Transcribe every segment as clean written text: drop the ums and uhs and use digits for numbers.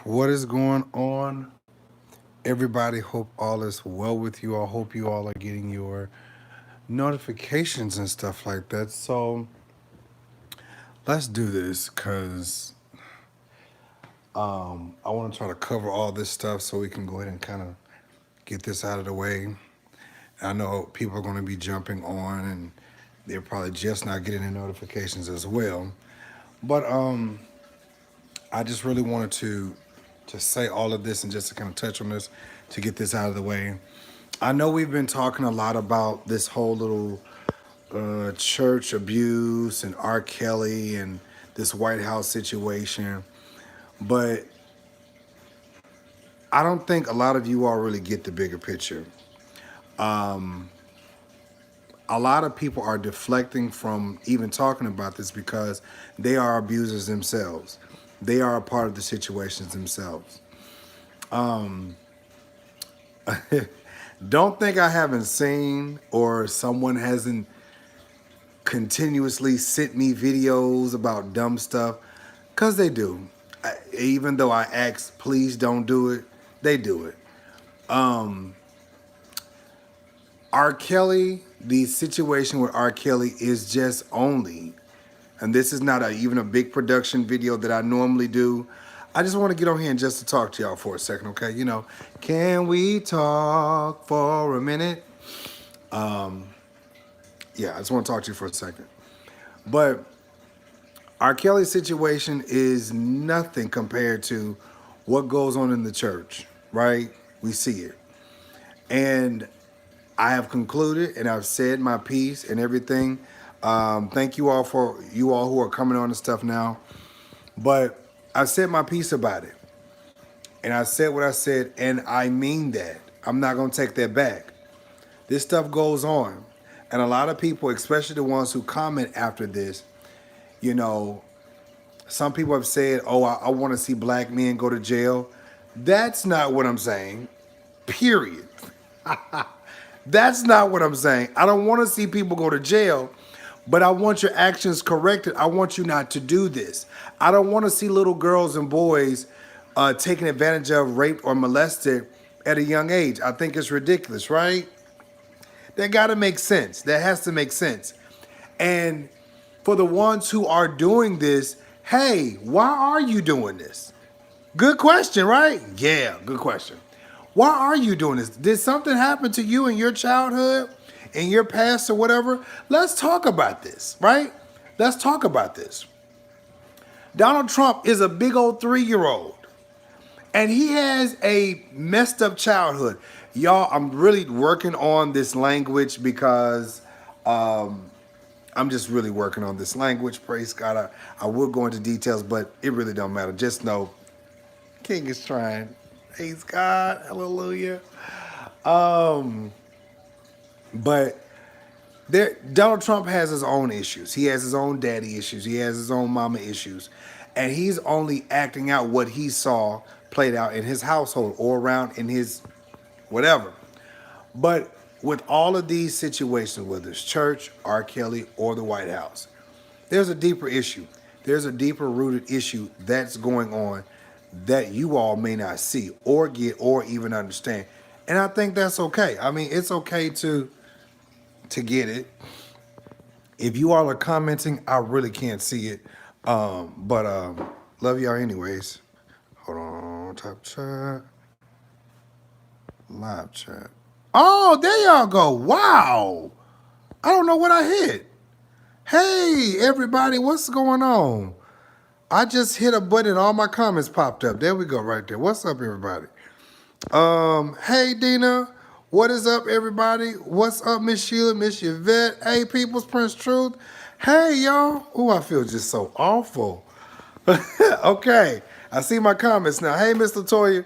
What is going on, everybody? Hope all is well with you. I hope you all are getting your notifications and stuff like that. So let's do this because I want to try to cover all this stuff so we can go ahead and kind of get this out of the way. I know people are going to be jumping on and they're probably just not getting the notifications as well. But I just really wanted to say all of this and just to kind of touch on this to get this out of the way. I know we've been talking a lot about this whole little church abuse and R. Kelly and this White House situation, but I don't think a lot of you all really get the bigger picture. A lot of people are deflecting from even talking about this because they are abusers themselves. They are a part of the situations themselves. Don't think I haven't seen or someone hasn't continuously sent me videos about dumb stuff, because they do. Even though I ask, please don't do it, they do it. R. Kelly, the situation with R. Kelly is just only, and this is not even a big production video that I normally do. I just want to get on here and just to talk to y'all for a second, okay? Can we talk for a minute? Yeah, I just want to talk to you for a second. But R. Kelly's situation is nothing compared to what goes on in the church, right? We see it. And I have concluded and I've said my piece and everything. Thank you all for you all who are coming on and stuff now. But I said my piece about it. And I said what I said, and I mean that. I'm not going to take that back. This stuff goes on. And a lot of people, especially the ones who comment after this, you know, some people have said, oh, I want to see black men go to jail. That's not what I'm saying, period. That's not what I'm saying. I don't want to see people go to jail, but I want your actions corrected. I want you not to do this. I don't want to see little girls and boys taken advantage of, raped, or molested at a young age. I think it's ridiculous, right? That got to make sense. That has to make sense. And for the ones who are doing this, hey, why are you doing this? Good question, right? Yeah, good question. Why are you doing this? Did something happen to you in your childhood, in your past, or whatever? Let's talk about this, right? Let's talk about this. Donald Trump is a big old 3-year-old, and he has a messed up childhood. Y'all, I'm really working on this language because I'm just really working on this language. Praise God. I will go into details, but it really don't matter. Just know King is trying. Praise God. Hallelujah. But Donald Trump has his own issues. He has his own daddy issues. He has his own mama issues. And he's only acting out what he saw played out in his household or around in his whatever. But with all of these situations, whether it's church, R. Kelly, or the White House, there's a deeper issue. There's a deeper rooted issue that's going on that you all may not see or get or even understand. And I think that's okay. I mean, it's okay to get it. If you all are commenting, I really can't see it. But love y'all anyways. Hold on, top chat. Live chat. Oh, there y'all go. Wow. I don't know what I hit. Hey, everybody, what's going on? I just hit a button and all my comments popped up. There we go right there. What's up, everybody? Hey, Dina. What is up, everybody? What's up, Miss Sheila, Miss Yvette? Hey, People's Prince Truth. Hey, y'all. Oh, I feel just so awful. Okay. I see my comments now. Hey, Miss Latoya.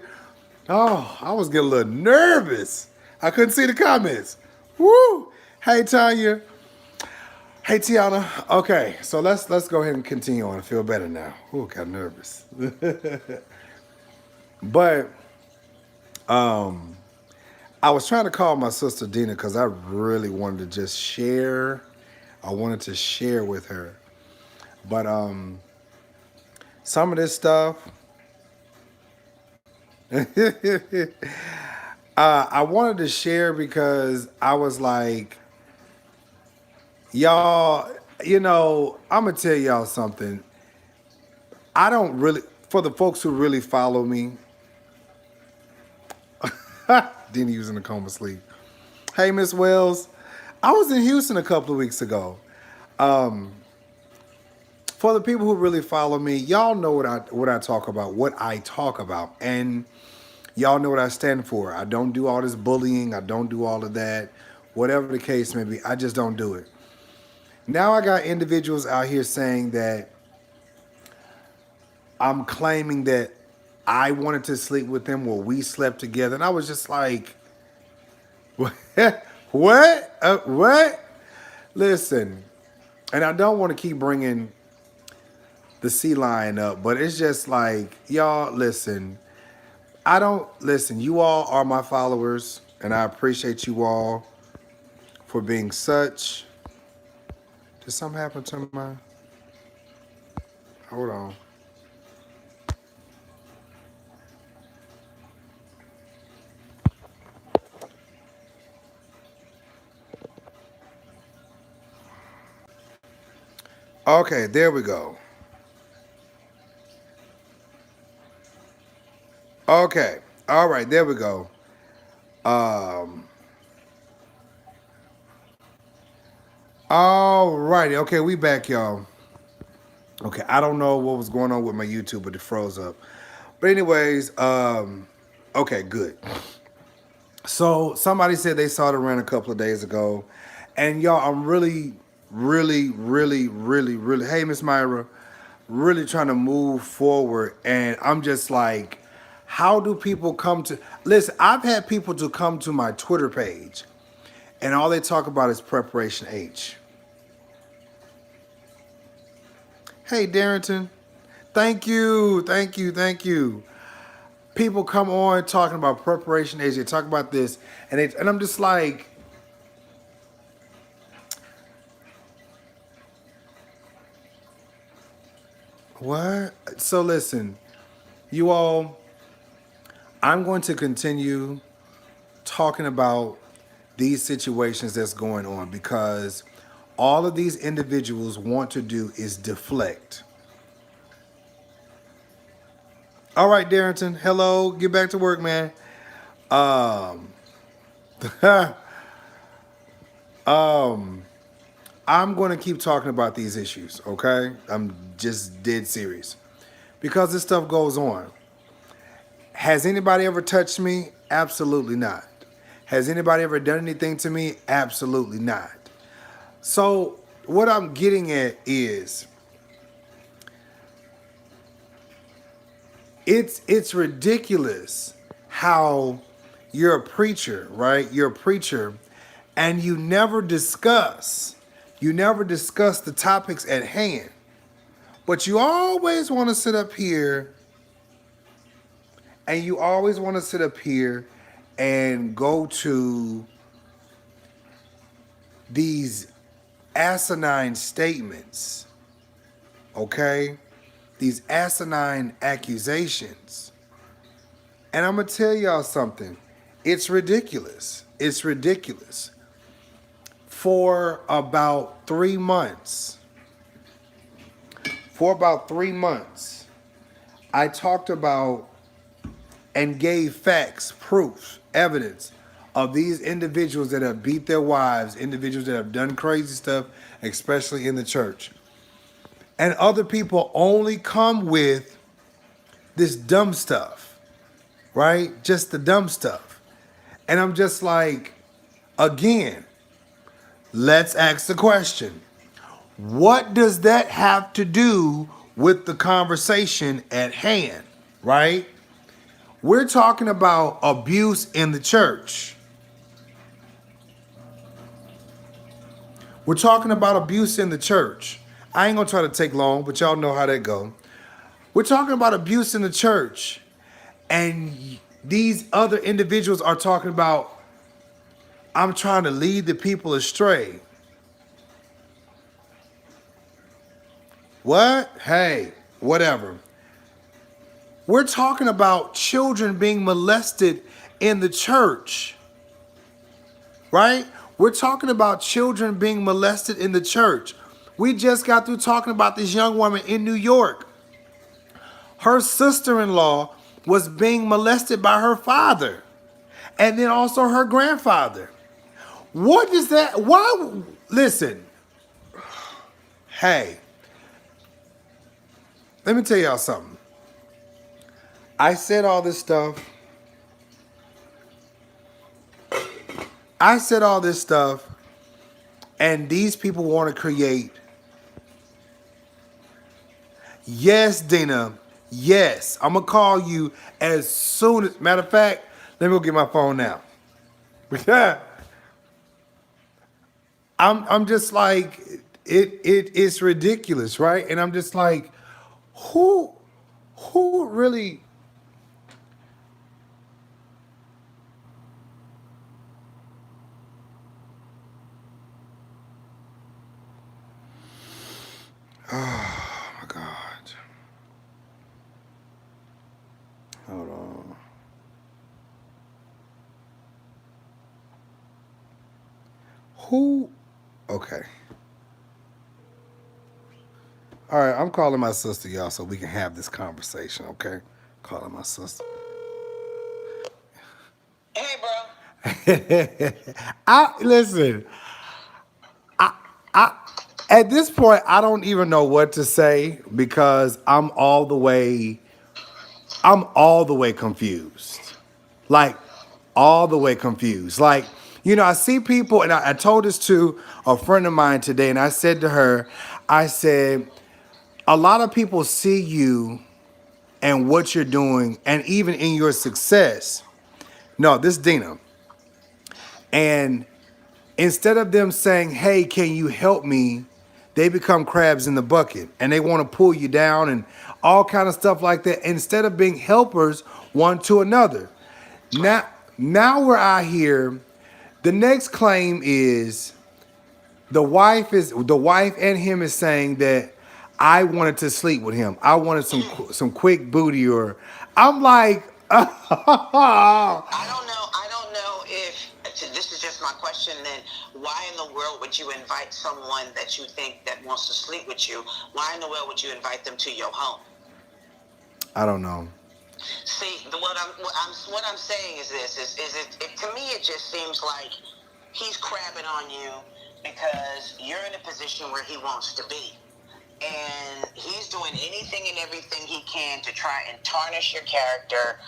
Oh, I was getting a little nervous. I couldn't see the comments. Woo! Hey, Tanya. Hey, Tiana. Okay, so let's go ahead and continue on. I feel better now. Ooh, got nervous. But I was trying to call my sister Dina because I really wanted to just share. I wanted to share with her. But some of this stuff, I wanted to share because I was like, y'all, I'm gonna tell y'all something. I don't really, for the folks who really follow me, Denny was in a coma sleep. Hey, Miss Wells, I was in Houston a couple of weeks ago. For the people who really follow me, y'all know what I talk about, and y'all know what I stand for. I don't do all this bullying. I don't do all of that. Whatever the case may be, I just don't do it. Now I got individuals out here saying that I'm claiming that I wanted to sleep with them or we slept together. And I was just like, what? What? What? Listen, and I don't want to keep bringing the sea lion up, but it's just like, y'all, listen. I don't, listen, you all are my followers, and I appreciate you all for being such. Did something happen to my, hold on. Okay, there we go. Okay. All right, there we go. Um, all righty. Okay, we back, y'all. Okay, I don't know what was going on with my YouTube, but it froze up. But anyways, okay, good. So somebody said they saw the rant a couple of days ago. And y'all, I'm really, really, really, really, really, hey, Miss Myra, really trying to move forward. And I'm just like, how do people come to, listen, I've had people to come to my Twitter page and all they talk about is Preparation H. Hey, Darrington, thank you, thank you, thank you. People come on talking about Preparation H, they talk about this, and I'm just like, what? So listen, you all, I'm going to continue talking about these situations that's going on because all of these individuals want to do is deflect. All right, Darrington, hello, get back to work, man. Um, I'm going to keep talking about these issues, okay? I'm just dead serious because this stuff goes on. Has anybody ever touched me? Absolutely not. Has anybody ever done anything to me? Absolutely not. So what I'm getting at is it's ridiculous how you're a preacher, right? You're a preacher and you never discuss the topics at hand. But you always want to sit up here and you always want to sit up here and go to these asinine statements, okay? These asinine accusations. And I'm going to tell y'all something. It's ridiculous. It's ridiculous. For about 3 months, I talked about and gave facts, proofs, evidence of these individuals that have beat their wives, individuals that have done crazy stuff, especially in the church. And other people only come with this dumb stuff, right? Just the dumb stuff. And I'm just like, again, let's ask the question. What does that have to do with the conversation at hand, right? We're talking about abuse in the church. We're talking about abuse in the church. I ain't gonna try to take long, but y'all know how that go. We're talking about abuse in the church. And these other individuals are talking about, I'm trying to lead the people astray. What? Hey, whatever. We're talking about children being molested in the church, right? We're talking about children being molested in the church. We just got through talking about this young woman in New York. Her sister-in-law was being molested by her father and then also her grandfather. What is that? Why? Listen, hey, let me tell y'all something. I said all this stuff. I said all this stuff, and these people want to create. Yes, Dina. Yes, I'm gonna call you as soon as. Matter of fact, let me go get my phone now. I'm just like it's ridiculous, right? And I'm just like, who who really? Oh my God. Hold on. Who? Okay. All right, I'm calling my sister, y'all, so we can have this conversation, okay? Calling my sister. Hey, bro. I listen. I at this point I don't even know what to say because I'm all the way confused. Like all the way confused. Like, I see people, and I told this to a friend of mine today, and I said to her, I said, a lot of people see you and what you're doing, and even in your success. No, this is Dina. And instead of them saying, hey, can you help me? They become crabs in the bucket and they want to pull you down and all kind of stuff like that instead of being helpers one to another. Right. Now, now we're out here. The next claim is the wife and him is saying that I wanted to sleep with him. I wanted some quick booty or I'm like, I don't know. I don't know if this is just my question. Then, why in the world would you invite someone that you think that wants to sleep with you? Why in the world would you invite them to your home? I don't know. See, what I'm saying is this: is it to me? It just seems like he's crabbing on you because you're in a position where he wants to be. And he's doing anything and everything he can to try and tarnish your character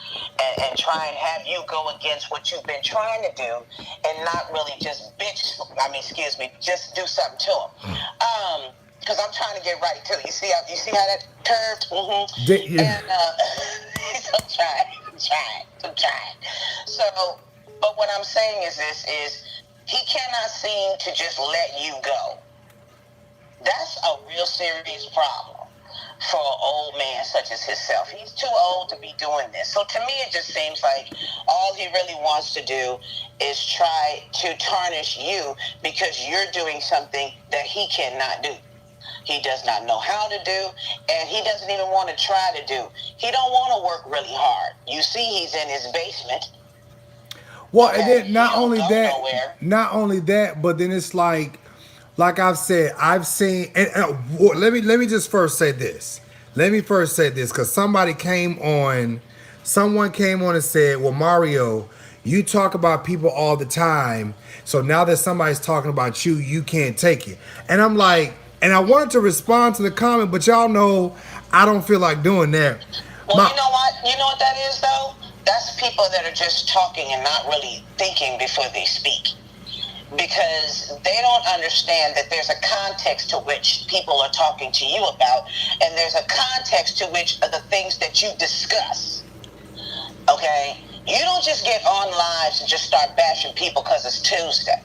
and try and have you go against what you've been trying to do and not really just excuse me, just do something to him. Because I'm trying to get right to it. You see how that curved? Mm-hmm. Yeah. And I'm trying. So, but what I'm saying is this: is he cannot seem to just let you go. That's a real serious problem for an old man such as himself. He's too old to be doing this. So to me, it just seems like all he really wants to do is try to tarnish you because you're doing something that he cannot do. He does not know how to do, and he doesn't even want to try to do. He don't want to work really hard. You see, he's in his basement. Well, and Okay, then he don't go nowhere. not only that, but then it's like I've said, I've seen. And let me just first say this. Let me first say this because someone came on and said, "Well, Mario, you talk about people all the time, so now that somebody's talking about you, you can't take it." And I'm like, and I wanted to respond to the comment, but y'all know I don't feel like doing that. Well, My you know what? You know what that is, though? That's people that are just talking and not really thinking before they speak. Because they don't understand that there's a context to which people are talking to you about, and there's a context to which are the things that you discuss. Okay? You don't just get on lives and just start bashing people because it's Tuesday.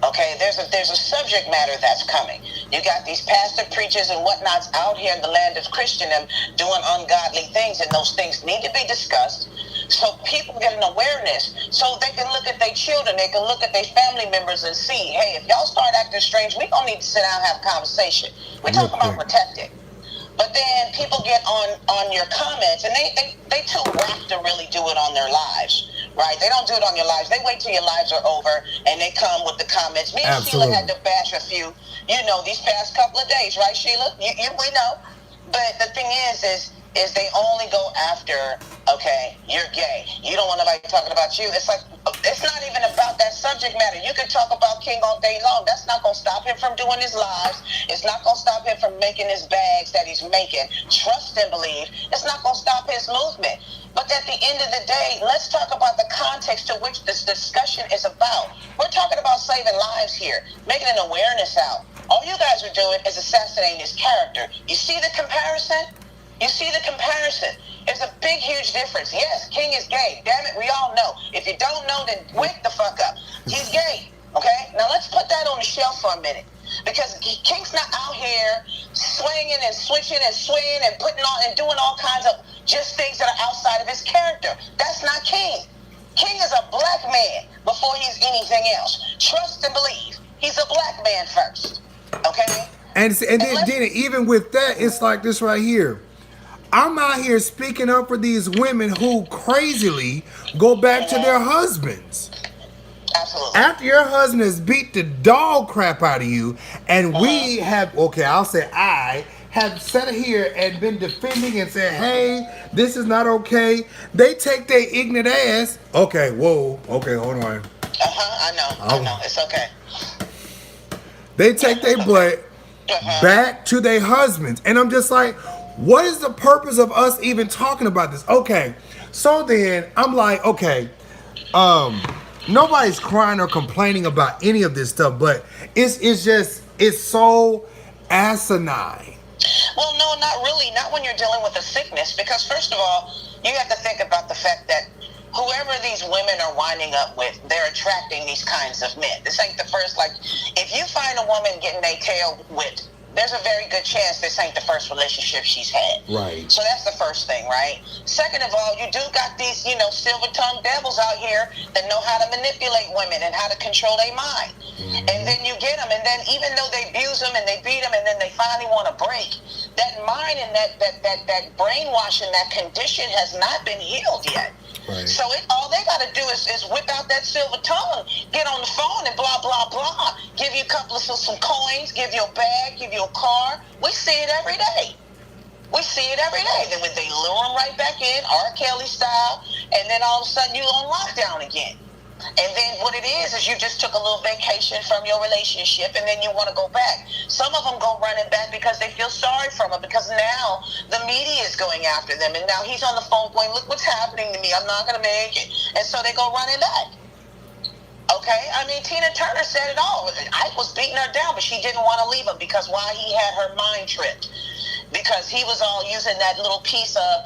Okay, there's a subject matter that's coming. You got these pastor preachers and whatnots out here in the land of Christendom doing ungodly things, and those things need to be discussed so people get an awareness, so they can look at their children, they can look at their family members and see, hey, if y'all start acting strange, we don't need to sit down and have a conversation. We're real talking about quick. protecting. But then people get on your comments, and they too rapt to really do it on their lives, right? They don't do it on your lives. They wait till your lives are over, and they come with the comments. Me and Sheila Absolutely. had to bash a few, these past couple of days, right, Sheila? We know. But the thing is they only go after, okay, you're gay. You don't want nobody talking about you. It's like, it's not even about that subject matter. You can talk about King all day long. That's not going to stop him from doing his lives. It's not going to stop him from making his bags that he's making. Trust and believe. It's not going to stop his movement. But at the end of the day, let's talk about the context to which this discussion is about. We're talking about saving lives here, making an awareness out. All you guys are doing is assassinating his character. You see the comparison? You see the comparison. There's a big, huge difference. Yes, King is gay. Damn it, we all know. If you don't know, then wake the fuck up. He's gay. Okay? Now let's put that on the shelf for a minute. Because King's not out here swinging and switching and swaying and putting on and doing all kinds of just things that are outside of his character. That's not King. King is a black man before he's anything else. Trust and believe. He's a black man first. Okay? And then even with that, it's like this right here. I'm out here speaking up for these women who crazily go back to their husbands. Absolutely. After your husband has beat the dog crap out of you, and we have, okay, I'll say I have sat here and been defending and said, hey, this is not okay. They take their ignorant ass. Okay, whoa, okay, hold on. I know. It's okay. They take their butt back to their husbands. And I'm just like, what is the purpose of us even talking about this? Okay, so then I'm like, okay, nobody's crying or complaining about any of this stuff, but it's so asinine. Well, no, not really. Not when you're dealing with a sickness, because first of all, you have to think about the fact that whoever these women are winding up with, they're attracting these kinds of men. This ain't the first, like, if you find a woman getting their tail whipped, there's a very good chance this ain't the first relationship she's had. Right. So that's the first thing, right? Second of all, you do got these, silver-tongued devils out here that know how to manipulate women and how to control their mind. Mm-hmm. And then you get them, and then even though they abuse them and they beat them, and then they finally want to break, that mind and that brainwashing, that condition has not been healed yet. Right. So all they got to do is whip out that silver tongue, get on the phone and blah, blah, blah. Give you a couple of some coins, give you a bag, give you a car. We see it every day. We see it every day. Then when they lure them right back in, R. Kelly style, and then all of a sudden you on lockdown again. And then what it is you just took a little vacation from your relationship, and then you want to go back. Some of them go running back because they feel sorry for them, because now the media is going after them, and now he's on the phone going, look what's happening to me, I'm not going to make it. And so they go running back. Okay? I mean, Tina Turner said it all. Ike was beating her down, but she didn't want to leave him because why? He had her mind tripped. Because he was all using that little piece of,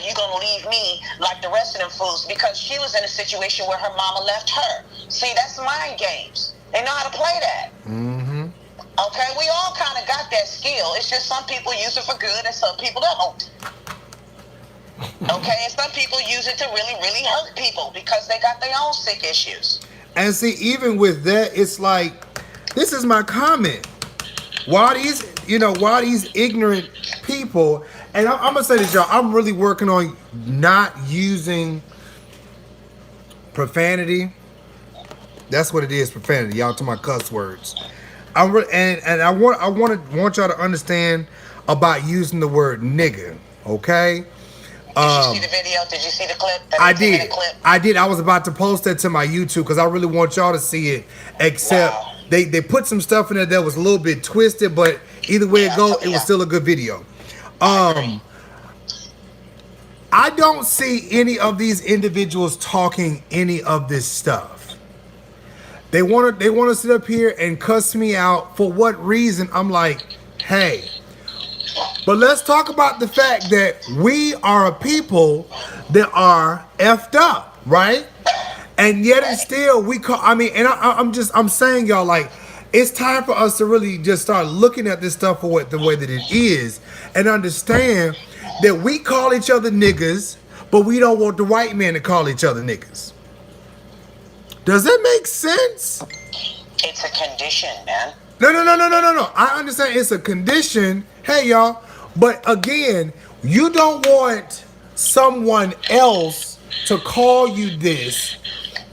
you're going to leave me like the rest of them fools, because she was in a situation where her mama left her. See, that's mind games. They know how to play that. Mm-hmm. Okay? We all kind of got that skill. It's just some people use it for good and some people don't. Okay? And some people use it to really, really hurt people because they got their own sick issues. And see, even with that, it's like, this is my comment. Why these ignorant people, and I'm gonna say this, y'all, I'm really working on not using profanity. That's what it is, profanity, y'all, to my cuss words. I want y'all to understand about using the word nigga, okay? Did you see the video? Did you see the clip? I did. I was about to post that to my YouTube because I really want y'all to see it, except wow. They put some stuff in there that was a little bit twisted, but either way it goes, it was still a good video. I don't see any of these individuals talking any of this stuff. They want to sit up here and cuss me out. For what reason? I'm like, hey, but let's talk about the fact that we are a people that are effed up, right? And yet and still I'm saying, y'all, like, it's time for us to really just start looking at this stuff for the way that it is, and understand that we call each other niggas, but we don't want the white man to call each other niggas. Does that make sense? It's a condition, man. No. I understand it's a condition. Hey, y'all. But again, you don't want someone else to call you this,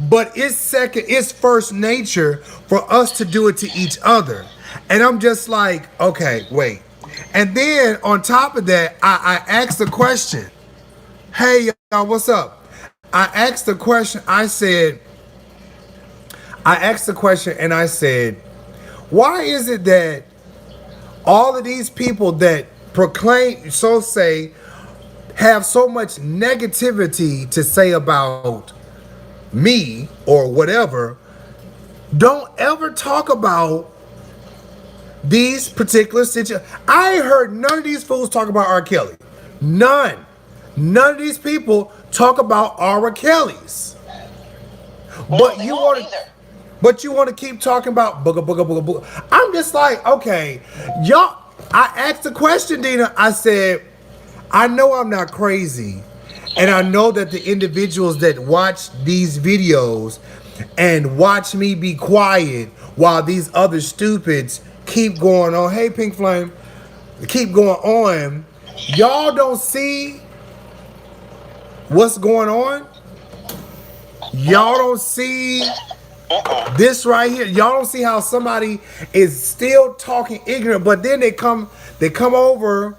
but it's first nature for us to do it to each other. And I'm just like, okay, wait. And then on top of that, I asked the question, hey y'all, what's up? I asked the question and I said, why is it that all of these people that proclaim, so say, have so much negativity to say about me or whatever, don't ever talk about these particular situations? I ain't heard none of these fools talk about R. Kelly. None. None of these people talk about R. Kelly's. No, But they you won't want to, either. but you want to keep talking about booga booga booga booga. I'm just like, okay, y'all. I asked the question, Dina. I said, I know I'm not crazy, and I know that the individuals that watch these videos and watch me be quiet while these other stupids keep going on. Hey, Pink Flame, keep going on. Y'all don't see what's going on. Y'all don't see this right here. Y'all don't see how somebody is still talking ignorant, but then they come over.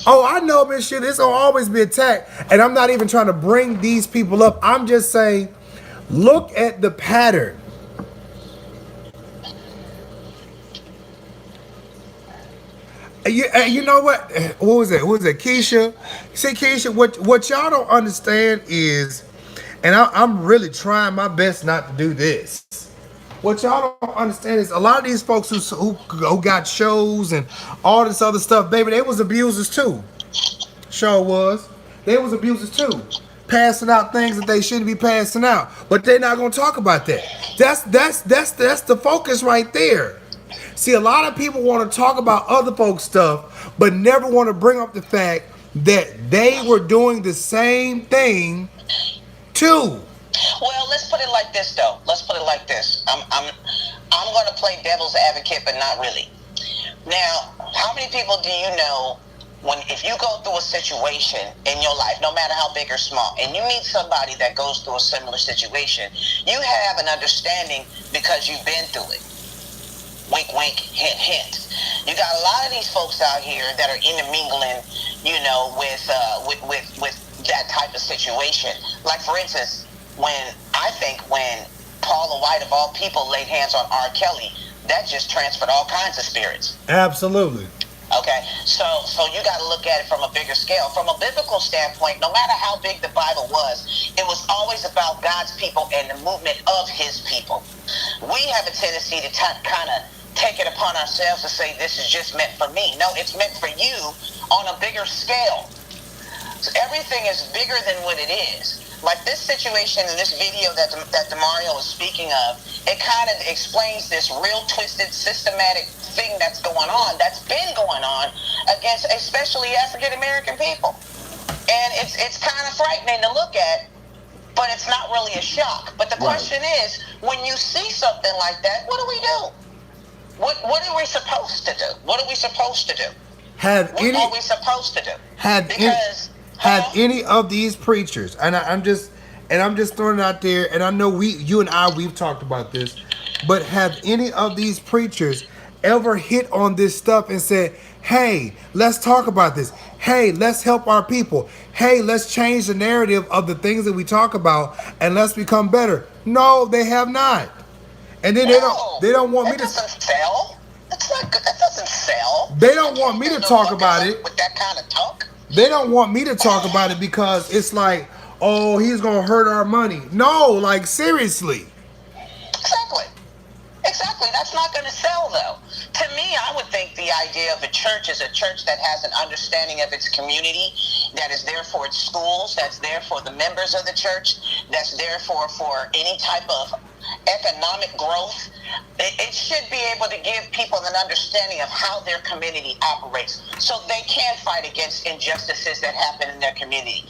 Oh, I know, but shit, it's gonna always be attacked. And I'm not even trying to bring these people up. I'm just saying, look at the pattern. You know what? What was it? Who was it? Keisha. See, Keisha, what y'all don't understand is, and I'm really trying my best not to do this. What y'all don't understand is a lot of these folks who got shows and all this other stuff, baby, they was abusers too. Sure was. They was abusers too. Passing out things that they shouldn't be passing out. But they're not gonna talk about that. That's the focus right there. See, a lot of people want to talk about other folks' stuff, but never want to bring up the fact that they were doing the same thing too. Well, let's put it like this, though. Let's put it like this. I'm going to play devil's advocate, but not really. Now, how many people do you know when if you go through a situation in your life, no matter how big or small, and you meet somebody that goes through a similar situation, you have an understanding because you've been through it. Wink, wink, hint, hint. You got a lot of these folks out here that are intermingling, you know, with that type of situation. Like, for instance, when Paula White of all people laid hands on R. Kelly, that just transferred all kinds of spirits. Absolutely. Okay, so you got to look at it from a bigger scale. From a biblical standpoint, no matter how big the Bible was, it was always about God's people and the movement of his people. We have a tendency to kind of take it upon ourselves to say this is just meant for me. No, it's meant for you on a bigger scale. So everything is bigger than what it is. Like this situation in this video that DeMario is speaking of, it kind of explains this real twisted, systematic thing that's going on, that's been going on against especially African American people. And it's kind of frightening to look at, but it's not really a shock. But the question is, when you see something like that, what do we do? What are we supposed to do? What are we supposed to do? What are we supposed to do? Have any of these preachers, and I'm just throwing it out there, and I know you and I, we've talked about this, but have any of these preachers ever hit on this stuff and said, hey, let's talk about this. Hey, let's help our people. Hey, let's change the narrative of the things that we talk about and let's become better. No, they have not. And then they don't want me to sell. That's not good. That doesn't sell. They don't want me to talk about it with that kind of talk. They don't want me to talk about it because it's like, oh, he's gonna hurt our money. No, like seriously. Exactly. That's not going to sell, though. To me, I would think the idea of a church is a church that has an understanding of its community, that is there for its schools, that's there for the members of the church, that's there for any type of economic growth. It should be able to give people an understanding of how their community operates so they can fight against injustices that happen in their community.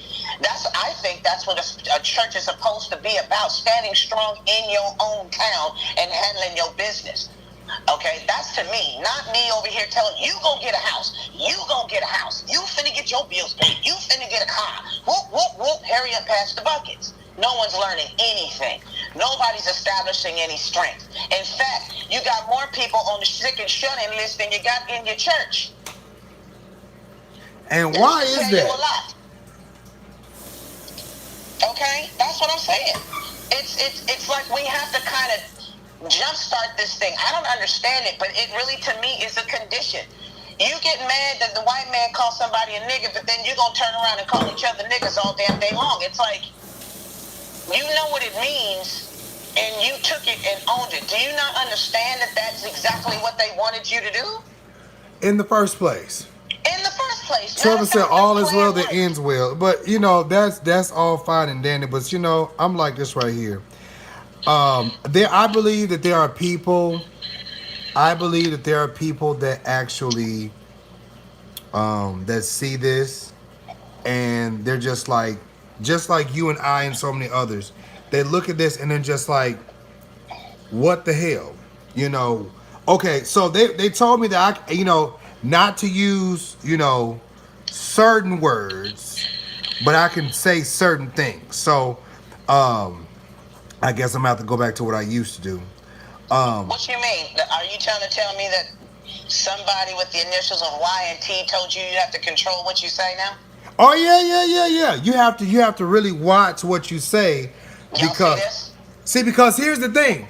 I think that's what a church is supposed to be about, standing strong in your own town and handling your business. Okay, that's to me, not me over here telling you gonna get a house, you gonna get a house, you finna get your bills paid, you finna get a car. Whoop, whoop, whoop, hurry up past the buckets. No one's learning anything. Nobody's establishing any strength. In fact, you got more people on the sick and shut-in list than you got in your church. And why is that? Okay, that's what I'm saying. It's like we have to kind of jumpstart this thing. I don't understand it, but it really, to me, is a condition. You get mad that the white man calls somebody a nigga, but then you're going to turn around and call each other niggas all damn day long. It's like, you know what it means, and you took it and owned it. Do you not understand that that's exactly what they wanted you to do? In the first place. In the first place. Trevor said all is well that ends well. But, you know, that's all fine and dandy. But, you know, I'm like this right here. I believe that there are people that actually that see this, and they're just like you and I and so many others. They look at this and then just like, what the hell? You know, okay, so they told me that I, you know, not to use, you know, certain words, but I can say certain things. So I guess I'm gonna have to go back to what I used to do. What you mean? Are you trying to tell me that somebody with the initials of Y and T told you have to control what you say now? Oh yeah. You have to really watch what you say, because because here's the thing.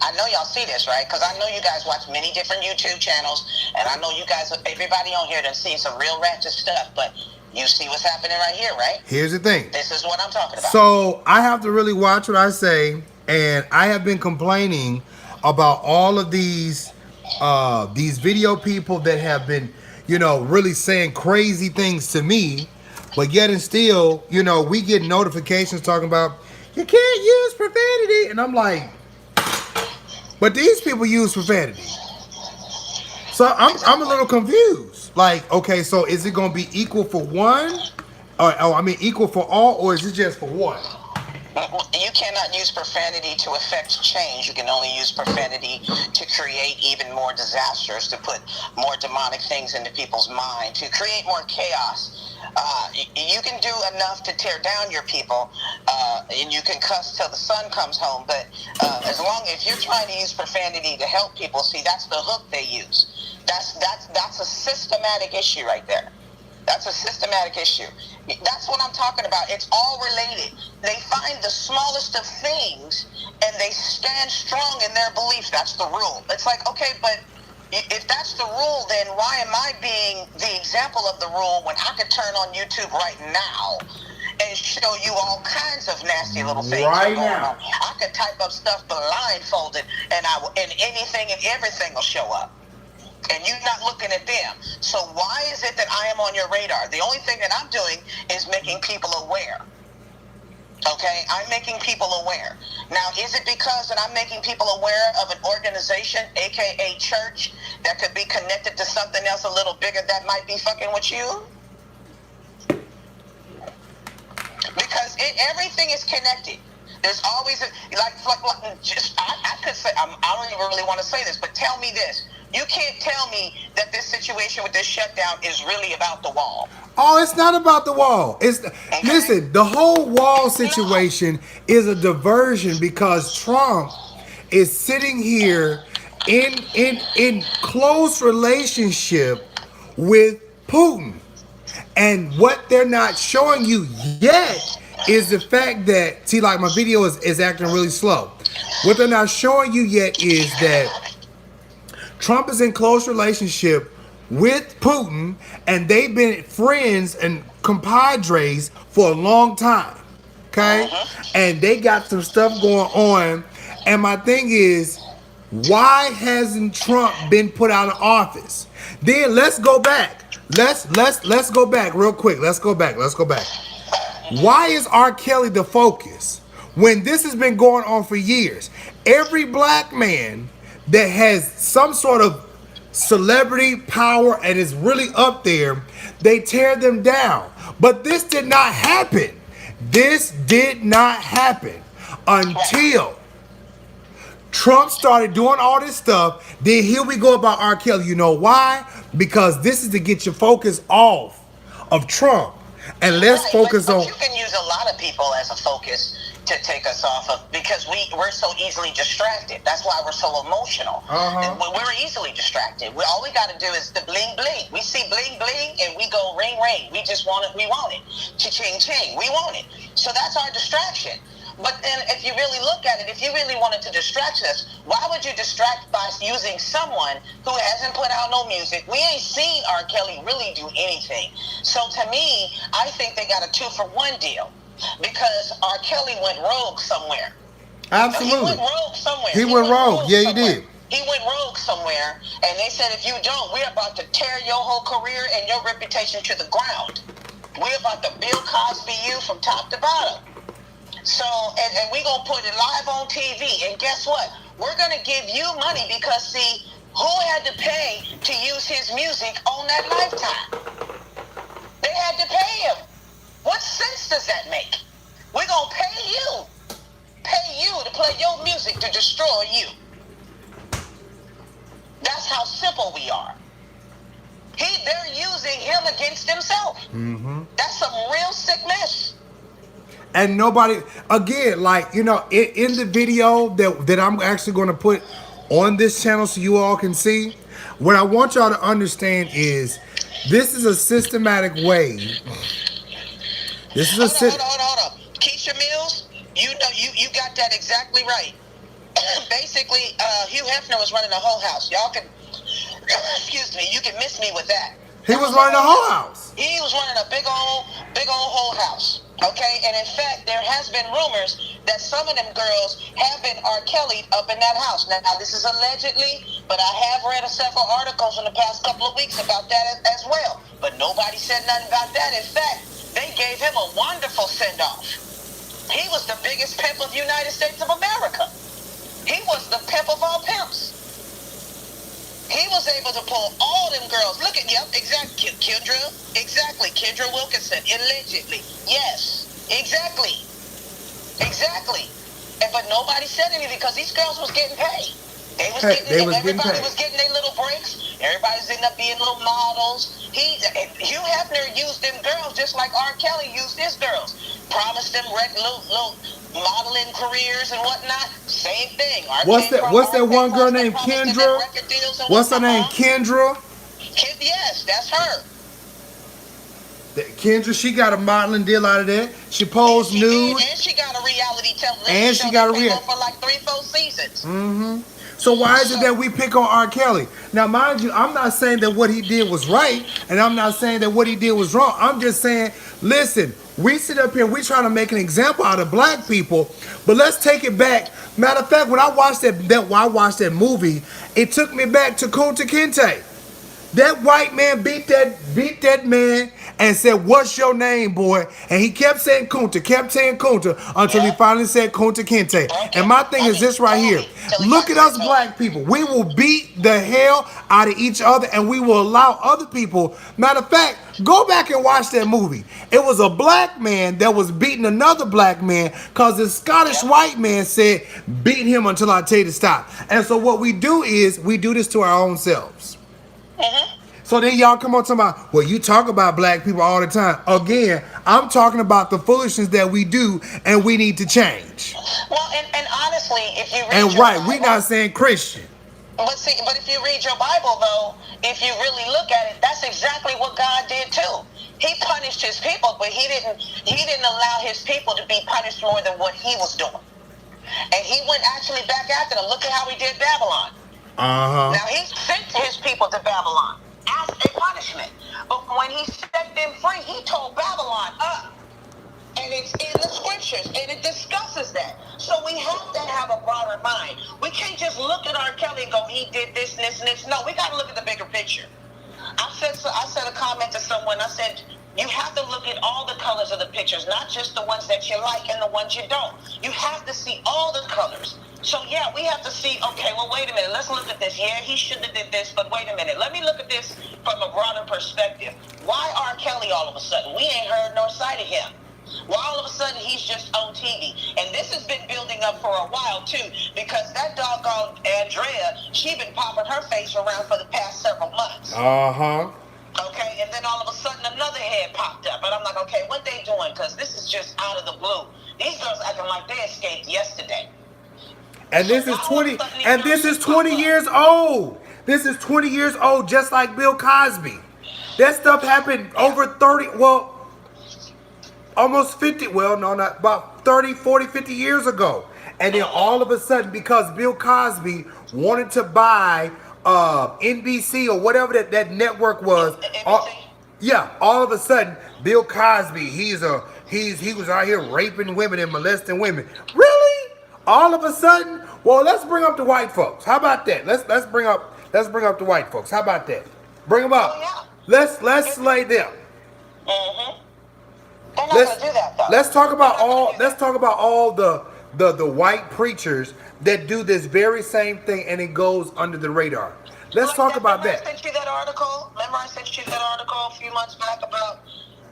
I know y'all see this, right? Because I know you guys watch many different YouTube channels, and I know you guys, everybody on here done seen some real ratchet stuff, but you see what's happening right here, right? Here's the thing. This is what I'm talking about. So I have to really watch what I say, and I have been complaining about all of these video people that have been, you know, really saying crazy things to me, but yet and still, you know, we get notifications talking about you can't use profanity, and I'm like, but these people use profanity. So I'm a little confused. Like, okay, so is it gonna be equal for one, or I mean equal for all, or is it just for one? You cannot use profanity to affect change. You can only use profanity to create even more disasters, to put more demonic things into people's mind, to create more chaos. You can do enough to tear down your people, and you can cuss till the sun comes home. But as long as you're trying to use profanity to help people, see, that's the hook they use. That's a systematic issue right there. That's a systematic issue. That's what I'm talking about. It's all related. They find the smallest of things and they stand strong in their beliefs. That's the rule. It's like, okay, but if that's the rule, then why am I being the example of the rule when I could turn on YouTube right now and show you all kinds of nasty little things right going now? on? I could type up stuff blindfolded, and anything and everything will show up. And you're not looking at them. So why is it that I am on your radar? The only thing that I'm doing is making people aware. Okay? I'm making people aware. Now, is it because that I'm making people aware of an organization, aka church, that could be connected to something else a little bigger that might be fucking with you? Because everything is connected. There's always I could say, I don't even really want to say this, but tell me this. You can't tell me that this situation with this shutdown is really about the wall. Oh, it's not about the wall. Listen, the whole wall situation is a diversion because Trump is sitting here in close relationship with Putin. And what they're not showing you yet is the fact that, see, like my video is acting really slow. What they're not showing you yet is that Trump is in close relationship with Putin, and they've been friends and compadres for a long time. Okay? And they got some stuff going on. And my thing is, why hasn't Trump been put out of office? Then let's go back. Let's go back real quick. Let's go back. Why is R. Kelly the focus when this has been going on for years? Every black man that has some sort of celebrity power and is really up there, they tear them down. But this did not happen. This did not happen Right. until Trump started doing all this stuff. Then here we go about R. Kelly. You know why? Because this is to get your focus off of Trump. And let's Right, focus but on. you can use a lot of people as a focus to take us off of because we're so easily distracted. That's why we're so emotional. Uh-huh. We're easily distracted. All we got to do is the bling bling. We see bling bling and we go ring ring. We just want it. We want it. Cha-ching ching. We want it. So that's our distraction. But then if you really look at it, if you really wanted to distract us, why would you distract by using someone who hasn't put out no music? We ain't seen R. Kelly really do anything. So to me, I think they got a 2-for-1 deal because R. Kelly went rogue somewhere. Absolutely. He went rogue somewhere. He went rogue. Yeah, he somewhere. did. He went rogue somewhere, and they said, if you don't, we're about to tear your whole career and your reputation to the ground. We're about to Bill Cosby you from top to bottom. So, and we're going to put it live on TV. And guess what? We're going to give you money because, see, who had to pay to use his music on that Lifetime? They had to pay him. What sense does that make? We're going to pay you to play your music to destroy you. That's how simple we are. They're using him against himself. Mm-hmm. That's some real sick mess. And nobody, again, like, you know, in the video that I'm actually going to put on this channel so you all can see, what I want y'all to understand is this is a systematic way. This is Hold on. Keisha Mills, you know, you got that exactly right. Basically, Hugh Hefner was running the whole house. Y'all can, excuse me, you can miss me with that. He was running the whole house. He was running a big old whole house. Okay, and in fact, there has been rumors that some of them girls have been R. Kelly up in that house. Now, this is allegedly, but I have read several articles in the past couple of weeks about that as well. But nobody said nothing about that. In fact, they gave him a wonderful send-off. He was the biggest pimp of the United States of America. He was the pimp of all pimps. He was able to pull all them girls. Look at, yep, exactly, Kendra Wilkinson, allegedly. Yes, exactly. But nobody said anything because these girls was getting paid. Everybody was getting their little breaks. Everybody's ending up being little models. Hugh Hefner used them girls just like R. Kelly used his girls. Promised them little modeling careers and whatnot. Same thing. What's that one girl named Kendra? What's her name? Kendra? Yes, that's her. Kendra, she got a modeling deal out of that. She posed nude. And she got a reality television and show she got a for like 3-4 seasons. Mm-hmm. So why is it that we pick on R. Kelly? Now, mind you, I'm not saying that what he did was right, and I'm not saying that what he did was wrong. I'm just saying, listen, we sit up here, we trying to make an example out of black people, but let's take it back. Matter of fact, when I watched that movie, it took me back to Kunta Kinte. That white man beat that man and said, "What's your name, boy?" And he kept saying Kunta until he finally said Kunta Kinte. Okay. And my thing is this right here. Look at us black people. We will beat the hell out of each other and we will allow other people. Matter of fact, go back and watch that movie. It was a black man that was beating another black man because the Scottish white man said, "Beat him until I tell you to stop." And so what we do is we do this to our own selves. Mm-hmm. So then y'all come on talking about, well, you talk about black people all the time. Again, I'm talking about the foolishness that we do and we need to change. Well, and honestly, if you read and your right, Bible, we're not saying Christian. But if you read your Bible, though, if you really look at it, that's exactly what God did too. He punished his people, but he didn't allow his people to be punished more than what he was doing. And he went actually back after them. Look at how he did Babylon. Now he sent his people to Babylon as a punishment. But when he set them free, he told Babylon up. And it's in the scriptures, and it discusses that. So we have to have a broader mind. We can't just look at R. Kelly and go, he did this, and this, and this. No, we got to look at the bigger picture. I said a comment to someone. I said, you have to look at all the colors of the pictures, not just the ones that you like and the ones you don't. You have to see all the colors. So, yeah, we have to see, okay, well, wait a minute. Let's look at this. Yeah, he shouldn't have did this, but wait a minute. Let me look at this from a broader perspective. Why R. Kelly all of a sudden? We ain't heard nor sight of him. Well, all of a sudden, he's just on TV. And this has been building up for a while, too, because that doggone Andrea, she been popping her face around for the past several months. Uh-huh. Okay, and then all of a sudden another head popped up, and I'm like, okay, what they doing? Because this is just out of the blue. These girls acting like they escaped yesterday. And this is 20 and this is 20 years old. This is 20 years old, just like Bill Cosby. That stuff happened over 30, well, almost 50, well, no, not about 30, 40, 50 years ago. And then all of a sudden, because Bill Cosby wanted to buy NBC or whatever that network was, yeah, all of a sudden, Bill Cosby, he was out here raping women and molesting women. Really? All of a sudden? Well, let's bring up the white folks. How about that? Let's bring up the white folks. How about that? Bring them up. Oh, Let's slay them. Mm-hmm. They're not gonna do that though. Let's talk about all the white preachers that do this very same thing and it goes under the radar. Let's talk about that. Remember I sent you that article? Remember I sent you that article a few months back about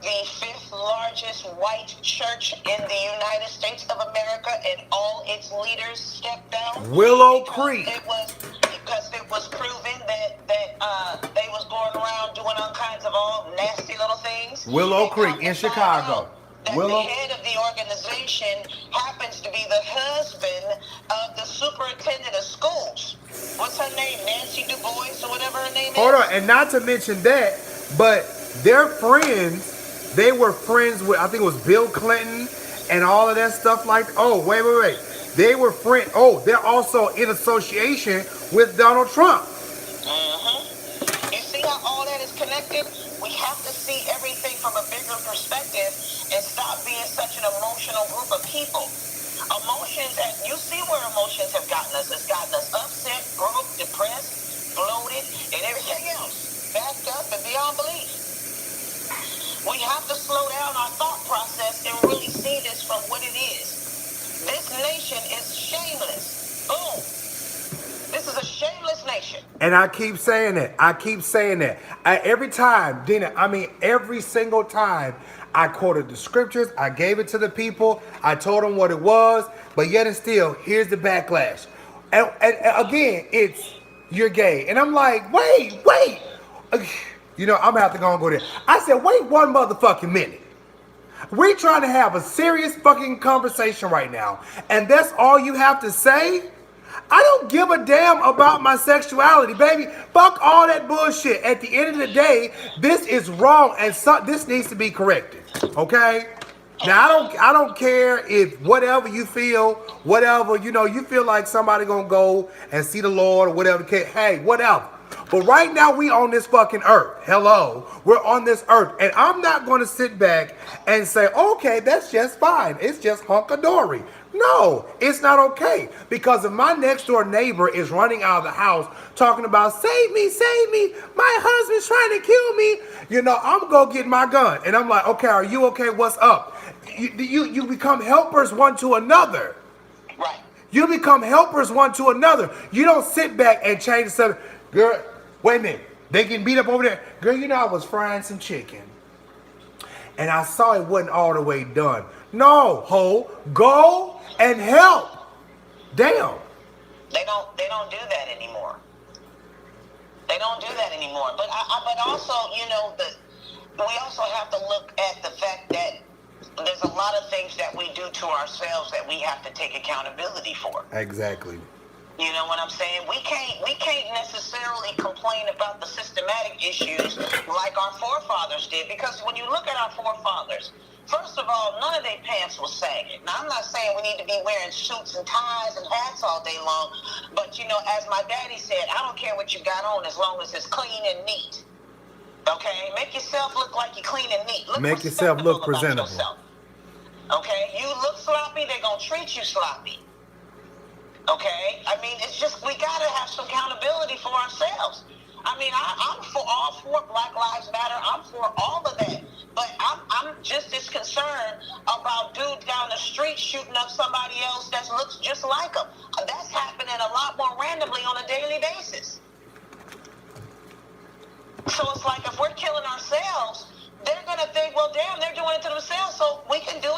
the 5th largest white church in the United States of America, and all its leaders stepped down? Willow Creek. Because it was proven that they was going around doing all kinds of all nasty little things. Willow Creek in Chicago. That the head of the organization happens to be the husband of the superintendent of schools. What's her name? Nancy Du Bois or whatever her name is? Hold on, and not to mention that, but their friends, they were friends with, I think it was Bill Clinton and all of that stuff like, oh, wait. They were friends, they're also in association with Donald Trump. Mm-hmm. You see how all that is connected? We have to see everything from a bigger perspective and stop being such an emotional group of people. Emotions, and you see where emotions have gotten us. It's gotten us upset, broke, depressed, bloated, and everything else. Backed up and beyond belief. We have to slow down our thought process and really see this from what it is. This nation is shameless. Boom. This is a shameless nation. And I keep saying that. Every time, Dina, every single time I quoted the scriptures, I gave it to the people, I told them what it was, but yet and still, here's the backlash. And again, it's, you're gay. And I'm like, wait. You know, I'm going to have to go and go there. I said, wait one motherfucking minute. We're trying to have a serious fucking conversation right now, and that's all you have to say? I don't give a damn about my sexuality, baby. Fuck all that bullshit. At the end of the day, this is wrong, and this needs to be corrected. Okay? Now I don't care if whatever you feel, whatever, you feel like somebody gonna go and see the Lord or whatever. Hey, whatever. But right now we on this fucking earth. Hello. We're on this earth. And I'm not going to sit back and say, okay, that's just fine. It's just hunkadory. No, it's not okay. Because if my next door neighbor is running out of the house talking about, save me, my husband's trying to kill me, I'm going to go get my gun. And I'm like, okay, are you okay? What's up? You become helpers one to another. Right. You become helpers one to another. You don't sit back and change the subject. Girl, wait a minute. They getting beat up over there. Girl, I was frying some chicken. And I saw it wasn't all the way done. No, ho. Go and help. Damn. They don't do that anymore. They don't do that anymore. But also, we also have to look at the fact that there's a lot of things that we do to ourselves that we have to take accountability for. Exactly. You know what I'm saying? We can't necessarily complain about the systematic issues like our forefathers did, because when you look at our forefathers, first of all, none of their pants was sagging. Now, I'm not saying we need to be wearing suits and ties and hats all day long, but as my daddy said, I don't care what you got on as long as it's clean and neat. Okay? Make yourself look like you're clean and neat. Make yourself look presentable. Okay? You look sloppy, they're going to treat you sloppy. Okay? It's just, we got to have some accountability for ourselves. I'm for Black Lives Matter. I'm for all of that. But I'm just as concerned about dudes down the street shooting up somebody else that looks just like them. That's happening a lot more randomly on a daily basis. So it's like, if we're killing ourselves, they're going to think, well, damn, they're doing it to themselves, so we can do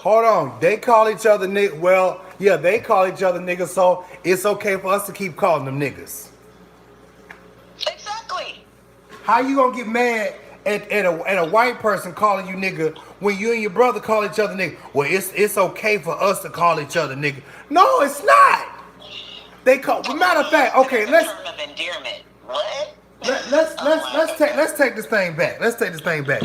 Hold on. They call each other niggas. Well, yeah, they call each other niggas, so it's okay for us to keep calling them niggas. Exactly. How you gonna get mad at a white person calling you nigga when you and your brother call each other nigga? Well, it's okay for us to call each other nigga. No, it's not. They call. Matter of fact, okay, It's a term of endearment. What? let's take this thing back. Let's take this thing back.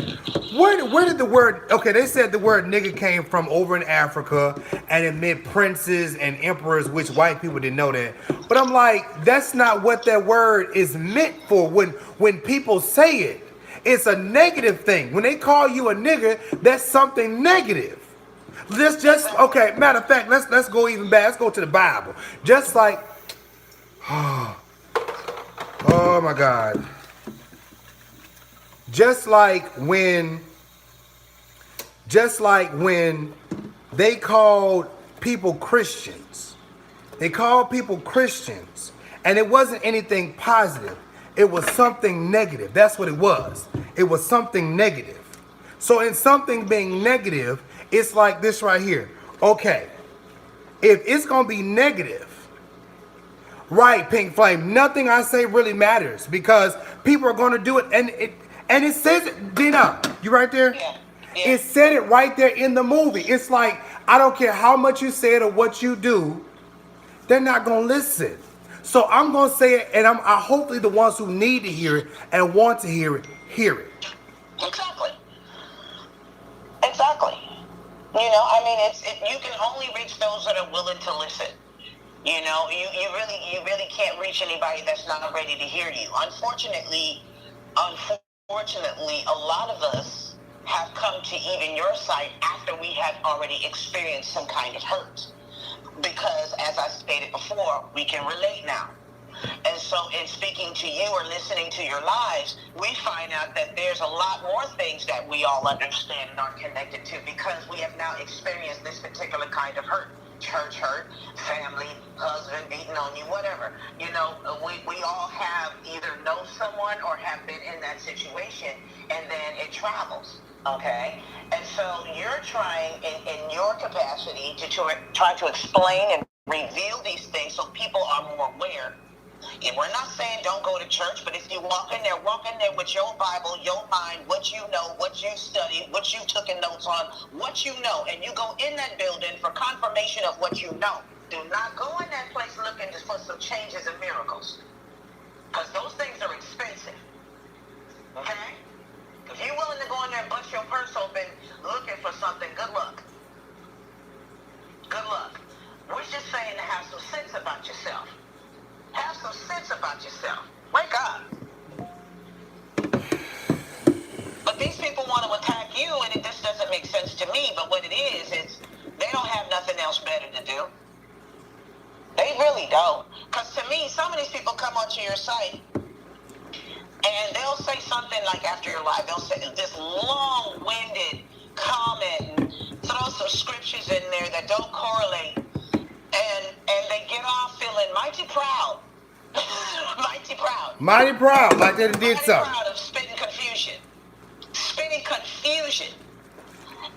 Where did the word? Okay, they said the word nigga came from over in Africa, and it meant princes and emperors, which white people didn't know that. But I'm like, that's not what that word is meant for. When people say it, it's a negative thing. When they call you a nigga, that's something negative. Let's just okay. Matter of fact, let's go even back. Let's go to the Bible. Just like, oh my God. Just like when they called people Christians. They called people Christians. And it wasn't anything positive. It was something negative. That's what it was. It was something negative. So in something being negative, it's like this right here. Okay, if it's going to be negative, right, Pink Flame, nothing I say really matters because people are going to do it. And it says it, Dina, you right there? Yeah. It said it right there in the movie. It's like, I don't care how much you say it or what you do, they're not going to listen. So I'm going to say it, and I hopefully the ones who need to hear it and want to hear it. Exactly. Exactly. You know, I mean, you can only reach those that are willing to listen. You know, you really can't reach anybody that's not ready to hear you. Unfortunately, a lot of us have come to even your site after we have already experienced some kind of hurt. Because, as I stated before, we can relate now. And so in speaking to you or listening to your lives, we find out that there's a lot more things that we all understand and are connected to because we have now experienced this particular kind of hurt. Church hurt, family, husband beating on you, whatever. You know, we all have either know someone or have been in that situation, and then it travels, okay? And so you're trying in your capacity to try to explain and reveal these things so people are more aware. And we're not saying don't go to church, but if you walk in there with your Bible, your mind, what you know, what you studied, what you took in notes on, what you know, and you go in that building for confirmation of what you know. Do not go in that place looking for some changes and miracles. Because those things are expensive. Okay? If you're willing to go in there and bust your purse open looking for something, good luck. Good luck. We're just saying to have some sense about yourself. Have some sense about yourself. Wake up. But these people want to attack you, and it just doesn't make sense to me. But what it is they don't have nothing else better to do. They really don't. Because to me, some of these people come onto your site, and they'll say something like after your live, they'll say this long-winded comment and throw some scriptures in there that don't correlate. And they get off feeling mighty proud. Mighty proud, like they did something. Mighty proud of spitting confusion.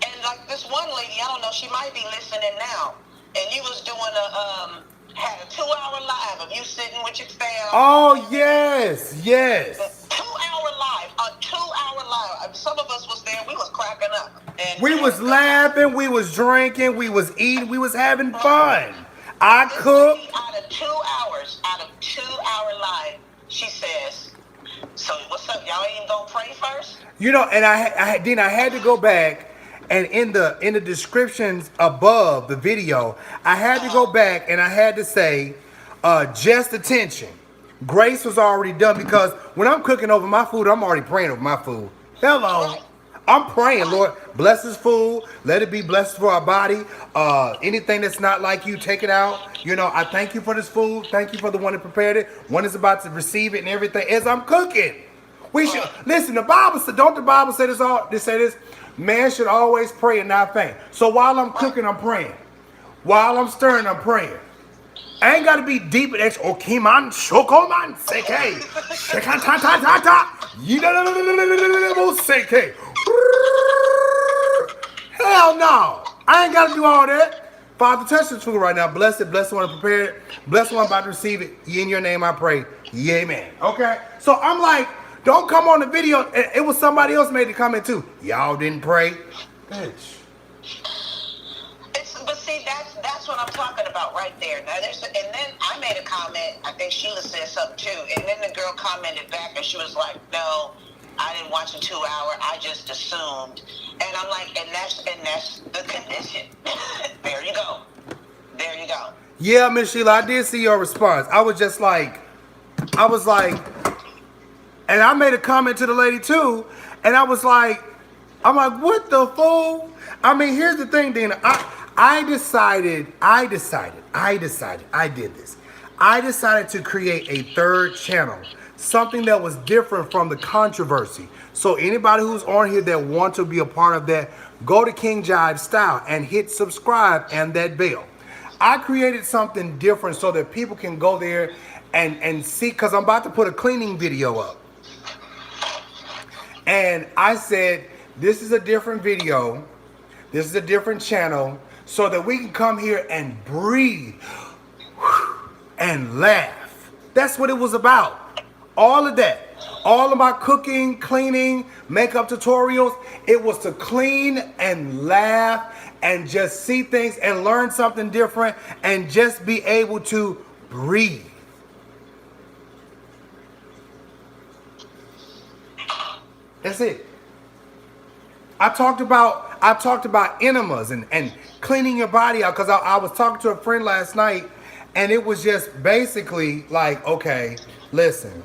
And like this one lady, I don't know, she might be listening now. And you was doing had a 2-hour live of you sitting with your fam. Oh, yes. 2-hour live, a 2-hour live. Some of us was there, we was cracking up. And we was laughing, we was drinking, we was eating, we was having fun. I cooked. Out of 2-hour live, she says, so what's up, y'all ain't gonna pray first? You know, and I had to go back, and in the descriptions above the video, I had to go back and I had to say, just attention. Grace was already done because when I'm cooking over my food, I'm already praying over my food. Hello. Right. I'm praying, Lord, bless this food. Let it be blessed for our body. Anything that's not like you, take it out. You know, I thank you for this food. Thank you for the one that prepared it. One is about to receive it and everything as I'm cooking. We should listen. The Bible said, don't the Bible say this? They say this. Man should always pray and not faint. So while I'm cooking, I'm praying. While I'm stirring, I'm praying. I ain't got to be deep in X. Okiman, shokoman, seke. Shekan ta ta ta ta. Seke. Hell no. I ain't got to do all that. Father, touch the food right now. Bless it. Bless the one prepared. Bless the one about to receive it. In your name I pray. Yeah, amen. Okay? So I'm like, don't come on the video. It was somebody else made the comment too. Y'all didn't pray. Bitch. But see, that's what I'm talking about right there. Now and then I made a comment. I think Sheila said something too, and then the girl commented back, and she was like, "No, I didn't watch a 2 hour. I just assumed." And I'm like, and that's the condition. There you go. There you go. Yeah, Miss Sheila, I did see your response. I was like, and I made a comment to the lady too, and I'm like, what the fool? I mean, here's the thing, Dina. I decided to create a third channel, something that was different from the controversy. So anybody who's on here that wants to be a part of that, go to King Jives Style and hit subscribe and that bell. I created something different so that people can go there and see, because I'm about to put a cleaning video up. And I said, this is a different video. This is a different channel so that we can come here and breathe and laugh. That's what it was about. All of that. All of my cooking, cleaning, makeup tutorials, it was to clean and laugh and just see things and learn something different and just be able to breathe. That's it. I talked about enemas and cleaning your body out, because I was talking to a friend last night, and it was just basically like, okay, listen,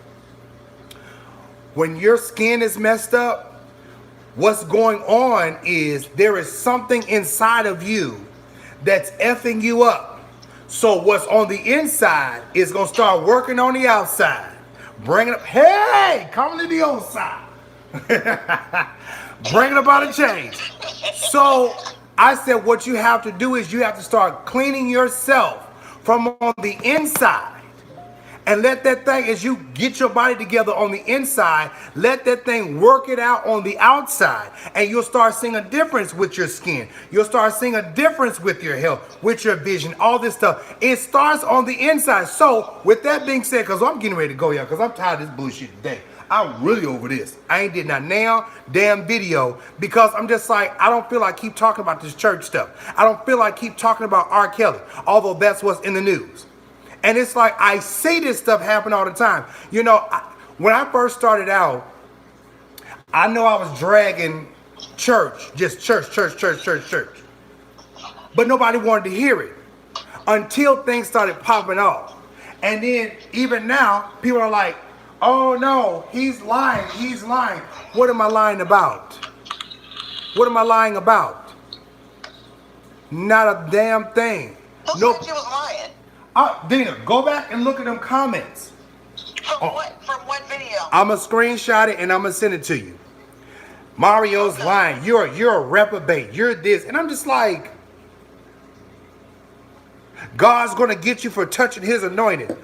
when your skin is messed up, what's going on is there is something inside of you that's effing you up. So what's on the inside is gonna start working on the outside, bringing up, hey, come to the old side. Bringing about a change. So I said, what you have to do is you have to start cleaning yourself from on the inside. And let that thing, as you get your body together on the inside, let that thing work it out on the outside. And you'll start seeing a difference with your skin. You'll start seeing a difference with your health, with your vision, all this stuff. It starts on the inside. So with that being said, because I'm getting ready to go, y'all, because I'm tired of this bullshit today. I'm really over this. I ain't did not now damn video, because I'm just like, I don't feel like keep talking about this church stuff. I don't feel like keep talking about R. Kelly, although that's what's in the news. And it's like, I see this stuff happen all the time. You know, when I first started out, I know I was dragging church, just church. But nobody wanted to hear it until things started popping off. And then even now, people are like, oh no, he's lying. What am I lying about? What am I lying about? Not a damn thing. Who said you was lying? Dina, go back and look at them comments. From what video? I'm going to screenshot it and I'm going to send it to you. Mario's lying. You're a reprobate. You're this. And I'm just like, God's going to get you for touching his anointed.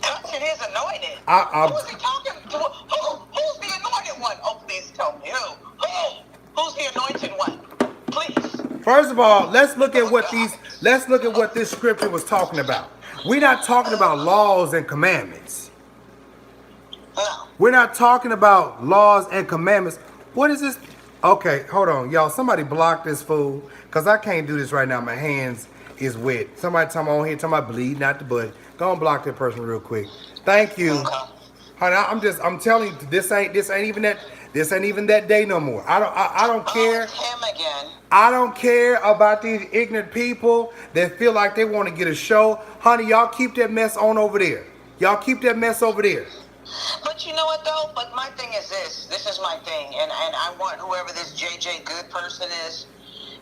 Touching his anointed? Who is he talking to? Who's the anointed one? Oh, please tell me who. Who's the anointed one? Please. First of all, let's look at what this scripture was talking about. We're not talking about laws and commandments. No. We're not talking about laws and commandments. What is this? Okay, hold on, y'all. Somebody block this fool, because I can't do this right now. My hands is wet. Somebody talking on here, talking about bleed, not the butt. Go and block that person real quick. Thank you. Okay. Honey, I'm telling you, this ain't even that day no more. I don't care. It's him again. I don't care about these ignorant people that feel like they want to get a show. Honey, y'all keep that mess on over there. Y'all keep that mess over there. But you know what though? But my thing is this. This is my thing. And I want whoever this JJ Good person is,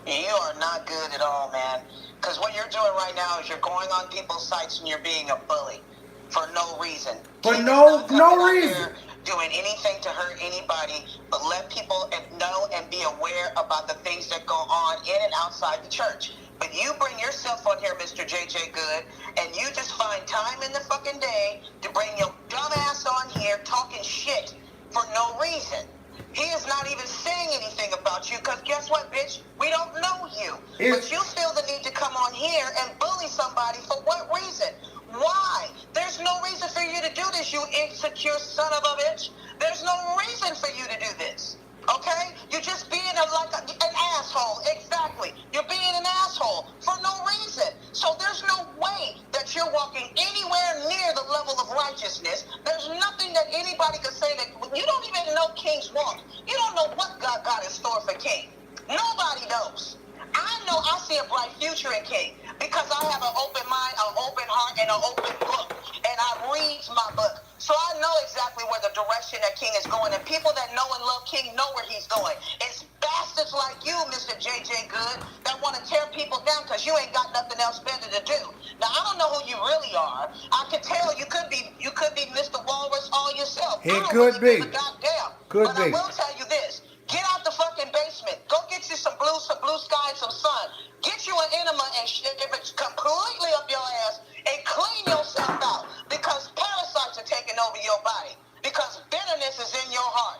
you are not good at all, man. Because what you're doing right now is you're going on people's sites and you're being a bully for no reason. For no reason. Doing anything to hurt anybody, but let people know and be aware about the things that go on in and outside the church. But you bring yourself on here, Mr. JJ Good, and you just find time in the fucking day to bring your dumb ass on here talking shit for no reason. He is not even saying anything about you because guess what, bitch? We don't know you. But you feel the need to come on here and bully somebody for what reason? Why? There's no reason for you to do this, you insecure son of a bitch. There's no reason for you to do this. Okay? You're just being an asshole. Exactly. You're being an asshole for no reason. So there's no way that you're walking anywhere near the level of righteousness. There's nothing that anybody could say that you don't even know King's walk. You don't know what God got in store for King. Nobody knows. I know I see a bright future in King because I have an open mind, an open heart, and an open book. And I read my book. So I know exactly where the direction that King is going. And people that know and love King know where he's going. It's bastards like you, Mr. JJ Good, that want to tear people down because you ain't got nothing else better to do. Now, I don't know who you really are. I can tell you could be Mr. Walrus all yourself. He I don't could really be. give a goddamn. Could But I be. will tell you this. Get out the fucking basement. Go get you some blue sky and some sun. Get you an enema and shit if it's completely up your ass and clean yourself out because parasites are taking over your body because bitterness is in your heart.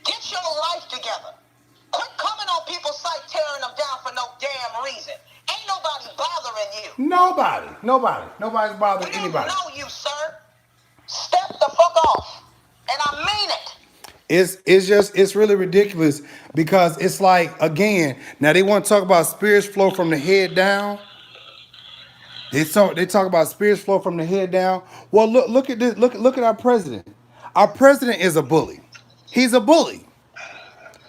Get your life together. Quit coming on people's site tearing them down for no damn reason. Ain't nobody bothering you. Nobody's bothering We don't anybody. know you, sir. Step the fuck off. And I mean it. It's really ridiculous because it's like, again, now they want to talk about spirits flow from the head down. They talk about spirits flow from the head down. Well, look at this. Look at our president. Our president is a bully. He's a bully.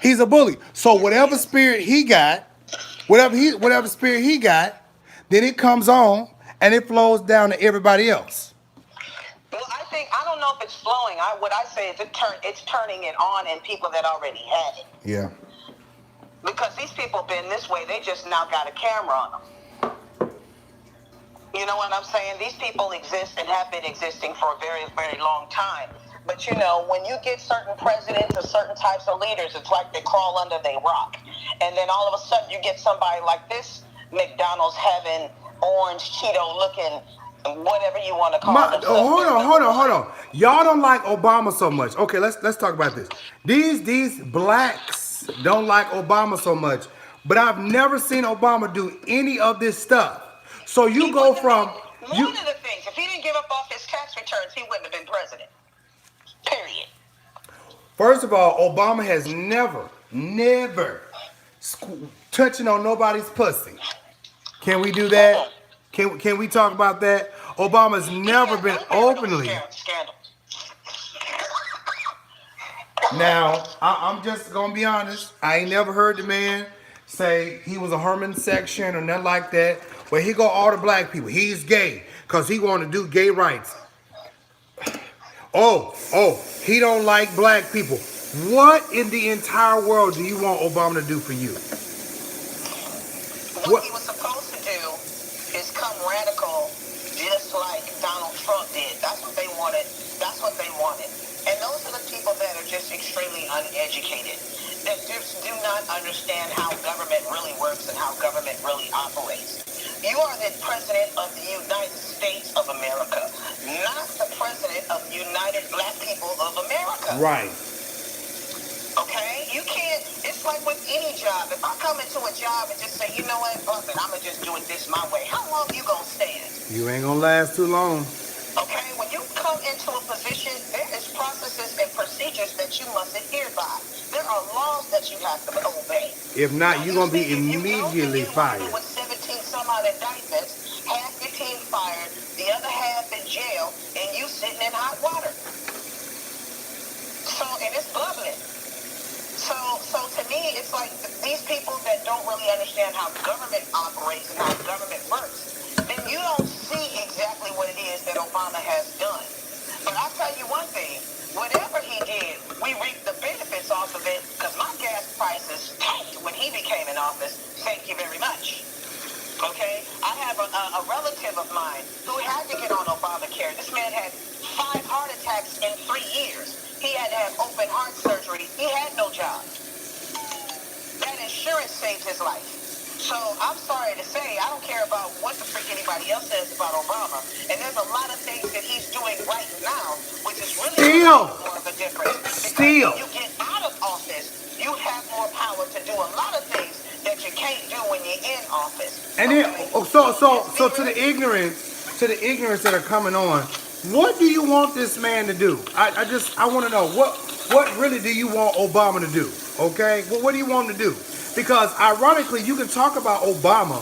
He's a bully. So Yes, he whatever is. spirit he got, whatever spirit he got, then it comes on and it flows down to everybody else. Well, I don't know if it's flowing. What I say is it's turning it on in people that already had it. Yeah. Because these people been this way, they just now got a camera on them. You know what I'm saying? These people exist and have been existing for a very, very long time. But you know, when you get certain presidents or certain types of leaders, it's like they crawl under their rock. And then all of a sudden you get somebody like this McDonald's having orange Cheeto looking whatever you want to call them. Hold on. Y'all don't like Obama so much. Okay, let's talk about this. These blacks don't like Obama so much, but I've never seen Obama do any of this stuff. So you go from one of the things, if he didn't give up off his tax returns, he wouldn't have been president. Period. First of all, Obama has never touching on nobody's pussy. Can we do that? Can we talk about that? Obama's never been openly. Scandal. Now, I'm just gonna be honest. I ain't never heard the man say he was a Herman section or nothing like that. But he go all the black people. He's gay because he want to do gay rights. Oh, he don't like black people. What in the entire world do you want Obama to do for you? What he was supposed to do is come radical, just like Donald Trump did. That's what they wanted. And those are the people that are just extremely uneducated, that just do not understand how government really works and how government really operates. You are the president of the United States of America, not the president of the United Black People of America. Right. Okay? You can't, it's like with any job. If I come into a job and just say, you know what, fuck it, I'm going to just do it this my way, how long you going to stand? You ain't gonna last too long. Okay? When you come into a position, there is processes and procedures that you must adhere by. There are laws that you have to obey. If not, you're gonna be immediately fired. With 17 some odd indictments, half your team fired, the other half in jail, and you sitting in hot water. So, and it's bubbling. So to me, it's like these people that don't really understand how government operates and how government works, then you don't see exactly what it is that Obama has done. But I'll tell you one thing, whatever he did, we reaped the benefits off of it because my gas prices tanked when he became in office. Thank you very much. Okay? I have a relative of mine who had to get on Obamacare. This man had 5 heart attacks in 3 years. He had to have open heart surgery. He had no job. That insurance saved his life. So I'm sorry to say, I don't care about what the freak anybody else says about Obama. And there's a lot of things that he's doing right now, which is really more of a difference. Because when you get out of office, do a lot of things that you can't do when you're in office. And then, Okay? so to the ignorance that are coming on, what do you want this man to do? I want to know what really do you want Obama to do? Okay, well, what do you want him to do? Because ironically, you can talk about Obama,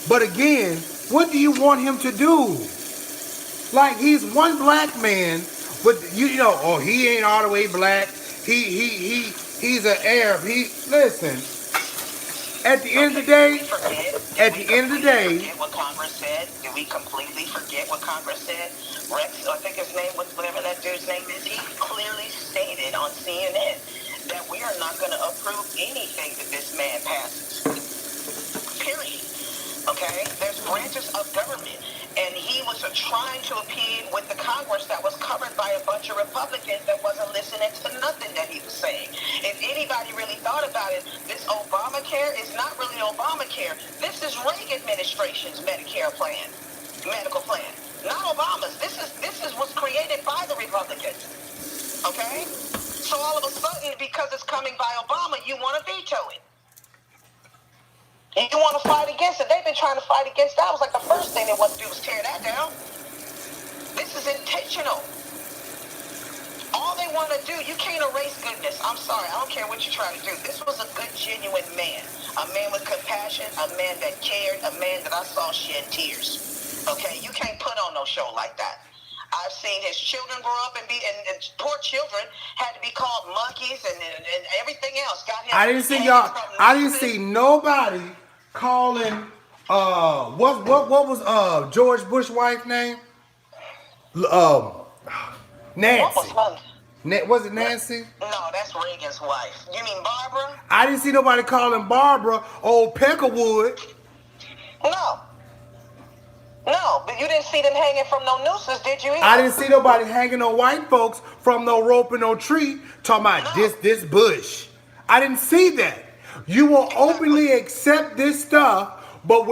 but again, what do you want him to do? Like, he's one black man, but you know, oh, he ain't all the way black. He's an Arab. Listen. At the end of the day, forget what Congress said? Did we completely forget what Congress said? Rex, I think his name was, whatever that dude's name is, he clearly stated on CNN that we are not going to approve anything that this man passes. Period. Okay? There's branches of government. And he was trying to appeal with the Congress that was covered by a bunch of Republicans that wasn't listening to nothing that he was saying. If anybody really thought about it, this Obamacare is not really Obamacare. This is Reagan administration's Medicare plan, medical plan, not Obama's. This is what's created by the Republicans. Okay? So all of a sudden, because it's coming by Obama, you want to veto it. You want to fight against it. They've been trying to fight against that. It was like the first thing they want to do was tear that down. This is intentional. All they want to do, you can't erase goodness. I'm sorry. I don't care what you're trying to do. This was a good, genuine man. A man with compassion. A man that cared. A man that I saw shed tears. Okay? You can't put on no show like that. I've seen his children grow up and poor children had to be called monkeys and everything else. Got him. I didn't see nobody calling what was George Bush's wife's name? Nancy. Was it Nancy? No, that's Reagan's wife. You mean Barbara? I didn't see nobody calling Barbara old Peckerwood. No, but you didn't see them hanging from no nooses, did you either? I didn't see nobody hanging on white folks from no rope and no tree talking about this Bush. I didn't see that. You will openly accept this stuff, but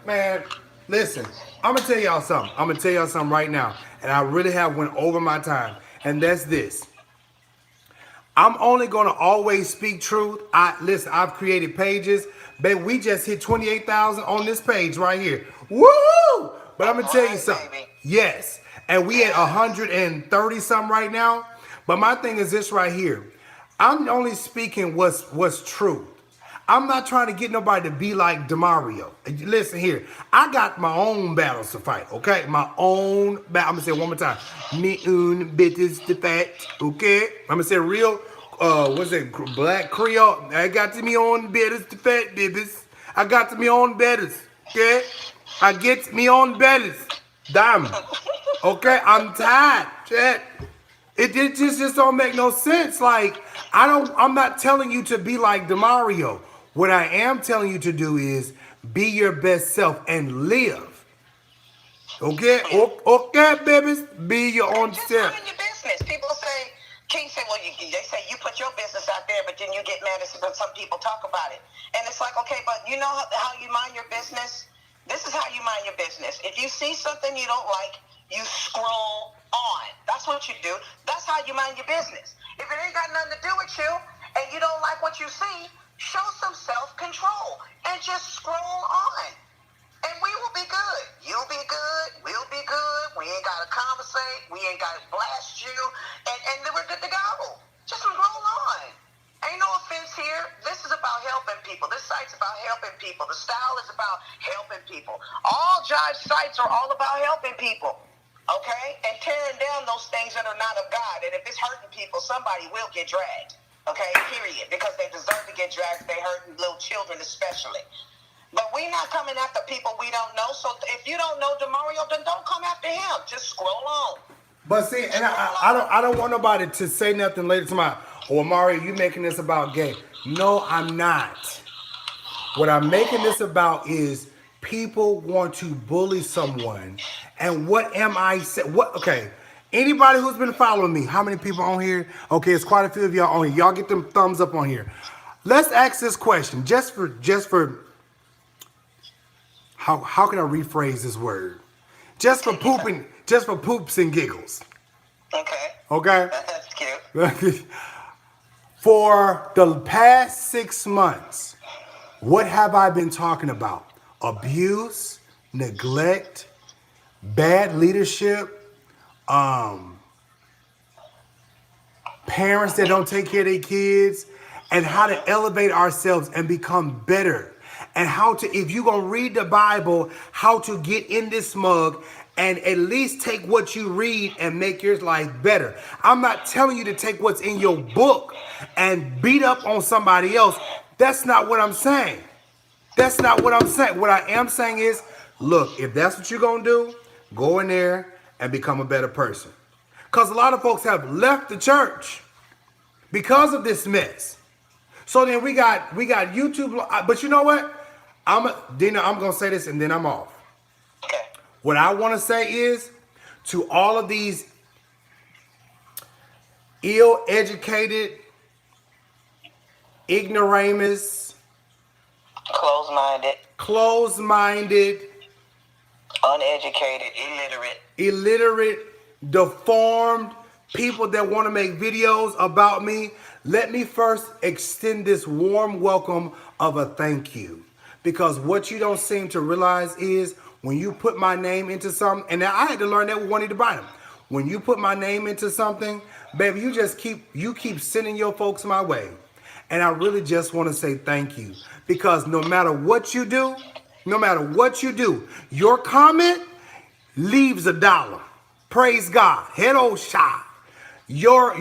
man, listen, I'm going to tell y'all something right now, and I really have went over my time, and that's this. I'm only going to always speak truth. Listen, I've created pages. Baby, we just hit 28,000 on this page right here. Woo! But I'm going to tell you something. Baby. Yes. And we at 130 something right now. But my thing is this right here. I'm only speaking what's true. I'm not trying to get nobody to be like DeMario. Listen here. I got my own battles to fight, okay? My own battle. I'm going to say it one more time. Me own bitches to fight, okay? I'm going to say real, what's it, black Creole. I got to me on battles to fight, babies. I got to me on battles, okay? I get me on battles. Damn. Okay, I'm tired. Chat. It just don't make no sense. Like, I'm not telling you to be like DeMario. What I am telling you to do is be your best self and live. Okay? Okay, babies? Be your own self. Just mind your business. People say, King said, well, they say you put your business out there, but then you get mad when some people talk about it. And it's like, okay, but you know how you mind your business? This is how you mind your business. If you see something you don't like, you scroll on. That's what you do. That's how you mind your business. If it ain't got nothing to do with you and you don't like what you see, show some self-control and just scroll on. And we will be good. You'll be good. We'll be good. We ain't got to conversate. We ain't got to blast you. And then we're good to go. Just roll on. Ain't no offense here. This is about helping people. This site's about helping people. The style is about helping people. All Jive sites are all about helping people. Okay? And tearing down those things that are not of God. And if it's hurting people, somebody will get dragged. Okay? Period. Because they deserve to get dragged. They hurting little children especially. But we're not coming after people we don't know. So if you don't know DeMario, then don't come after him. Just scroll on. But see, and I don't want nobody to say nothing later to my, oh, Mario, you making this about gay. No, I'm not. What I'm making this about is people want to bully someone. And what am I saying? Okay, anybody who's been following me, how many people on here? Okay, it's quite a few of y'all on here. Y'all get them thumbs up on here. Let's ask this question, just for how can I rephrase this word? Just for poops and giggles. Okay. Okay? That's cute. For the past 6 months, what have I been talking about? Abuse, neglect, bad leadership, parents that don't take care of their kids, and how to elevate ourselves and become better. And how to, if you're going to read the Bible, how to get in this mug and at least take what you read and make your life better. I'm not telling you to take what's in your book and beat up on somebody else. That's not what I'm saying. That's not what I'm saying. What I am saying is, look, if that's what you're going to do, go in there and become a better person. Because a lot of folks have left the church because of this mess. So then we got YouTube, but you know what? Dina, I'm gonna say this and then I'm off. Okay. What I want to say is to all of these ill-educated ignoramus, closed-minded, uneducated, illiterate, deformed people that want to make videos about me, let me first extend this warm welcome of a thank you. Because what you don't seem to realize is when you put my name into something, and I had to learn that with Juanita to buy them. When you put my name into something, baby, you keep sending your folks my way. And I really just want to say thank you. Because no matter what you do, your comment leaves $1. Praise God. Head old shot. Your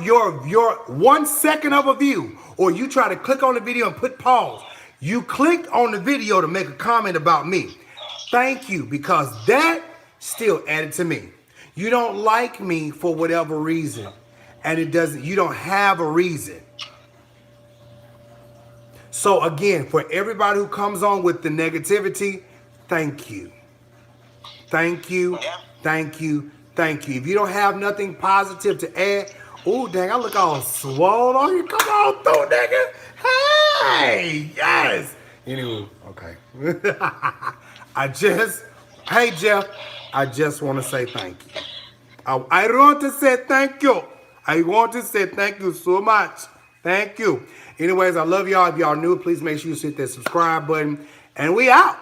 1 second of a view, or you try to click on the video and put pause. You clicked on the video to make a comment about me. Thank you, because that still added to me. You don't like me for whatever reason, and you don't have a reason. So again, for everybody who comes on with the negativity, thank you. Thank you. Thank you. Thank you. If you don't have nothing positive to add, oh dang, I look all swole on you. Come on through, nigga. Hey, yes. Anyway, okay. Hey Jeff, I just want to say thank you. I want to say thank you. I want to say thank you so much. Thank you. Anyways, I love y'all. If y'all new, please make sure you hit that subscribe button. And we out.